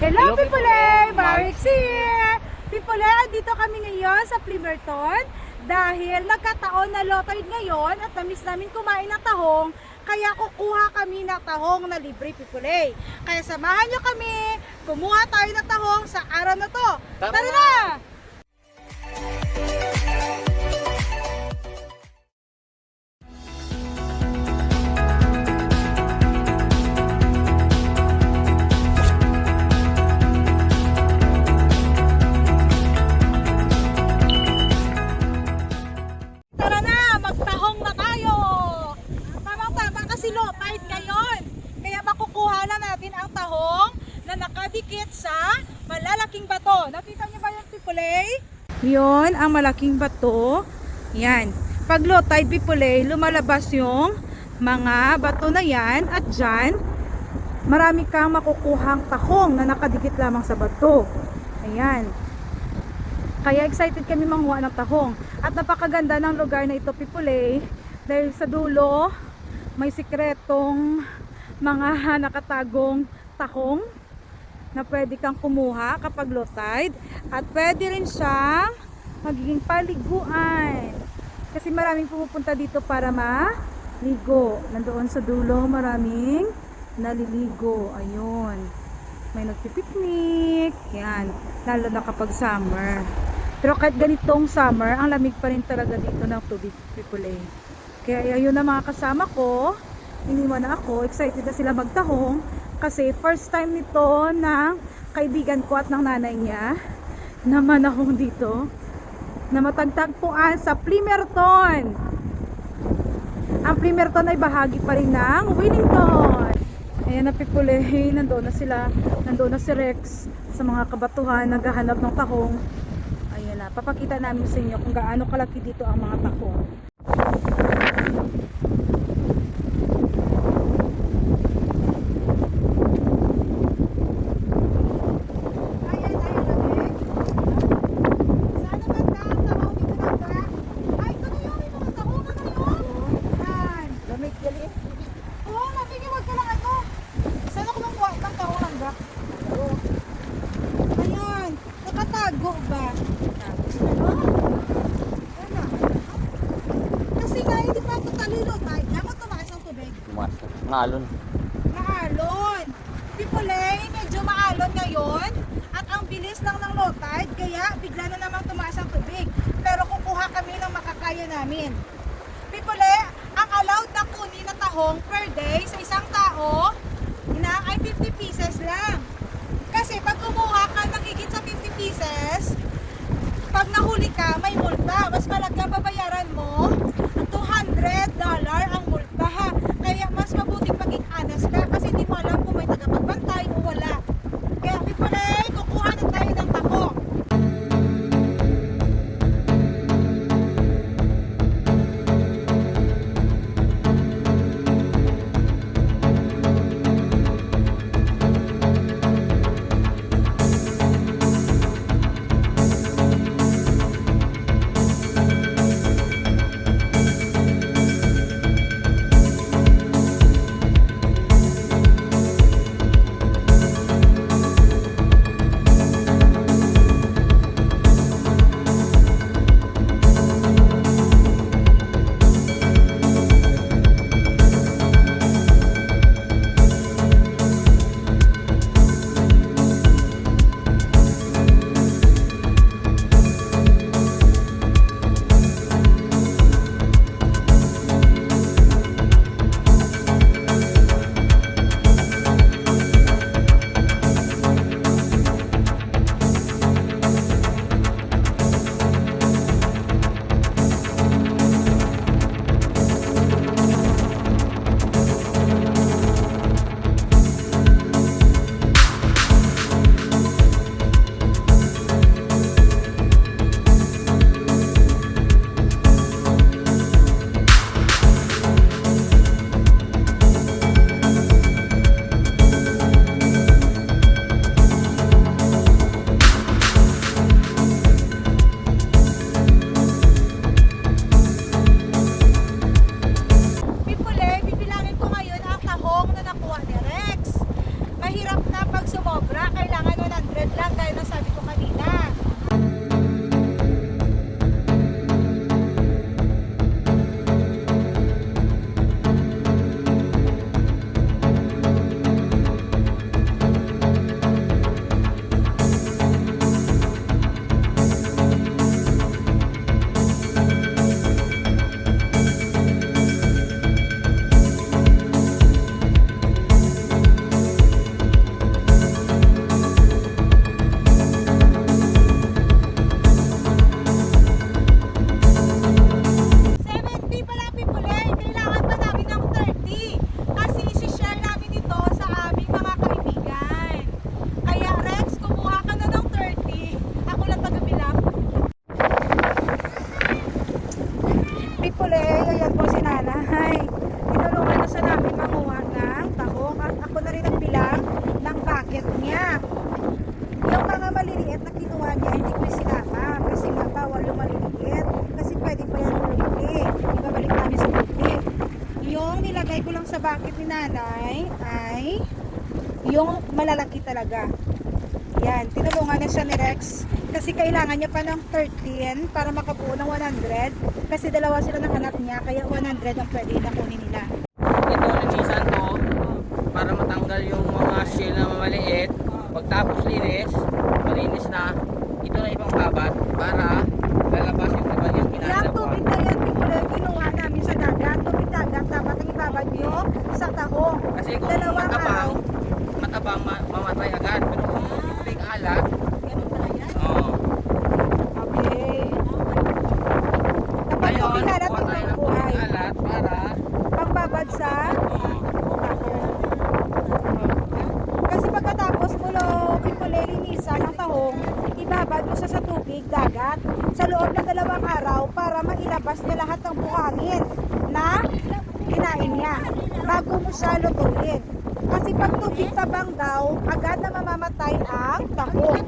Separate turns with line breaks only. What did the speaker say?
Hello people! Marix here! People, dito kami ngayon sa Plimerton dahil nagkataon na low tide ngayon at namiss namin kumain ng tahong, kaya kukuha kami ng tahong na libre people. Kaya samahan nyo kami, kumuha tayo ng tahong sa araw na to. Tara na! Nakadikit sa malalaking bato. Nakita niyo ba yung pipulay? Yun, ang malaking bato. Yan. Pag low tide pipulay, lumalabas yung mga bato na yan. At dyan, marami kang makukuhang tahong na nakadikit lamang sa bato. Ayan. Kaya excited kami manguha ng tahong. At napakaganda ng lugar na ito pipulay. Dahil sa dulo, may sikretong mga nakatagong tahong na pwede kang kumuha kapag low tide, at pwede rin siyang magiging paliguan kasi maraming pumupunta dito para maligo. Nandoon sa dulo maraming naliligo. Ayun, may nagpipiknik yan, lalo na kapag summer. Pero kahit ganitong summer, ang lamig pa rin talaga dito ng tubig people. Kaya ayun na mga kasama ko, iniwan na ako, excited na sila magtahong kasi first time nito ng kaibigan ko at ng nanay niya na manahong dito na matagtagpuan sa Plimerton. Ang Plimerton ay bahagi pa rin ng Wellington. Ayan na people, nandoon na sila, nandoon na si Rex sa mga kabatuhan naghahanap ng tahong. Ayan na, papakita namin sa inyo kung gaano kalaki dito ang mga tahong. Ayan, nakatago ba? Kasi nga hindi pa ito talilo tayo. Dapat tumaas ang tubig.
Tumaas. Maalon.
Maalon. Pipulay, medyo maalon ngayon. At ang bilis lang ng low tide, kaya bigla na naman tumaas ang tubig. Pero kukuha kami ng makakaya namin. Pipulay, ang allowed na kunin na tahong per day sa isang tao ay 50 pieces lang. Kasi pag kumuha ka ng higit sa 50 pieces, pag nahuli ka, may multa. Mas malaki ang babayaran mo, $200 ang multa ha. Kaya mas mabuting maging honest ka kasi hindi mo alam kung may tagapagbantay o wala. Kaya pipulay, kukuha na tayo ng tahong. 100 lang gaya ng sabi ko kanina. Ayan po si nanay. Tinulungan na sa namin manguha ng tahong at ako na rin ang bilang ng packet niya. Yung mga maliliit na kinuha niya, hindi ko sinama kasi nga bawal yung maliliit kasi pwede pa yan lumaki. Ibabalik namin sa buti. Yung nilagay ko lang sa bucket ni nanay ay yung malalaki talaga. Yan, tinulungan na siya ni Rex kasi kailangan niya pa ng 13 para makabuo ng 100 kasi dalawa sila ng anak niya kaya 100 ang pwede na kunin nila.
Ito linisan ko para matanggal yung mga shell na maliit. Pagtapos linis, malinis na. Ito na ibang babat para lalabas yung iba yung
Yung
kinalabas.
tubig na yan, kinuha namin sa dagat. Tubig dagat, dapat ang ibabad nyo sa tahong.
Kasi kung
Dalawang araw.
matabang mamatay agad. Pero kung tubig alat,
Ganun pala yan?
oh,
Okay. Kapag
ngayon,
tubig alat,
kuha tayo
ang
ng
buhay.
tubig alat para
Pagbabad sa
oh,
tahong. Kasi pagkatapos mo linisan ng tahong, ibabad mo siya sa tubig dagat sa loob ng 2 araw para mailabas niya lahat ng buhangin na kinain niya bago mo siya lutuin. Kasi pag tubig tabang daw, agad na mamamatay ang tahong.